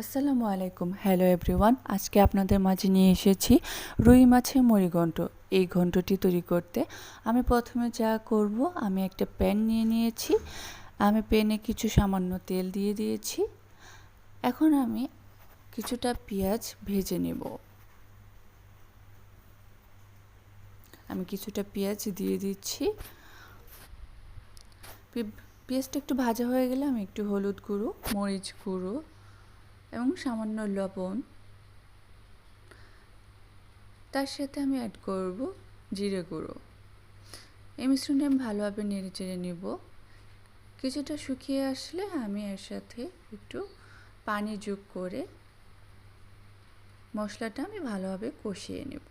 আসসালামু আলাইকুম। Hello everyone. আজকে আপনাদের মাঝে নিয়ে এসেছি রুই মাছের মুড়িঘণ্ট। এই ঘণ্টটি তৈরি করতে আমি প্রথমে যা করব, আমি একটা প্যান নিয়ে নিয়েছি। আমি প্যানে কিছু সামান্য তেল দিয়ে দিয়েছি। এখন আমি কিছুটা পেঁয়াজ ভেজে নেব। আমি কিছুটা পেঁয়াজ দিয়ে দিচ্ছি। পেঁয়াজটা একটু ভাজা হয়ে গেলে আমি একটু হলুদ গুঁড়ো, মরিচ গুঁড়ো এবং সামান্য লবণ, তার সাথে আমি অ্যাড করব জিরে গুঁড়ো। এই মিশ্রণটি আমি ভালোভাবে নেড়ে চেড়ে নেব। কিছুটা শুকিয়ে আসলে আমি এর সাথে একটু পানি যোগ করে মশলাটা আমি ভালোভাবে কষিয়ে নেব।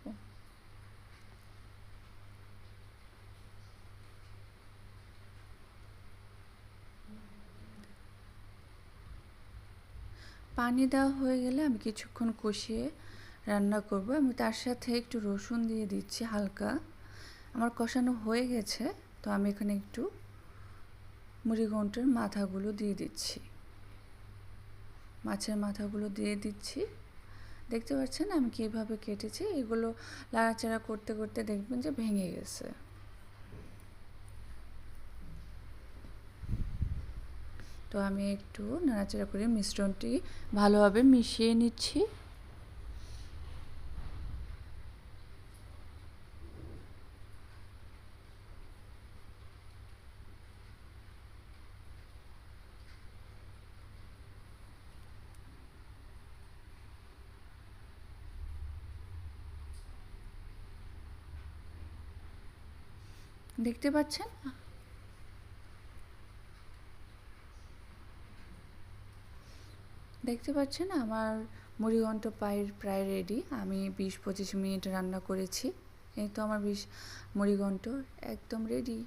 পানি দেওয়া হয়ে গেলে আমি কিছুক্ষণ কষিয়ে রান্না করব। আমি তার সাথে একটু রসুন দিয়ে দিচ্ছি হালকা। আমার কষানো হয়ে গেছে, তো আমি এখানে একটু মুড়িঘণ্টের মাথাগুলো দিয়ে দিচ্ছি। মাছের মাথাগুলো দিয়ে দিচ্ছি। দেখতে পাচ্ছেন আমি কীভাবে কেটেছি। এগুলো নাড়াচাড়া করতে করতে দেখবেন যে ভেঙে গেছে। তো আমি একটু নাড়াচাড়া করে মিশ্রণটি ভালোভাবে মিশিয়ে নিচ্ছি। দেখতে পাচ্ছেন আমার মুড়িঘণ্ট প্রায় রেডি। আমি 20-25 মিনিট রান্না করেছি। এই তো আমার মুড়িঘণ্ট একদম রেডি।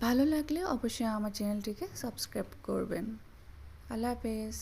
ভালো লাগলে অবশ্যই আমার চ্যানেলটিকে সাবস্ক্রাইব করবেন। আল্লাহ হাফেজ।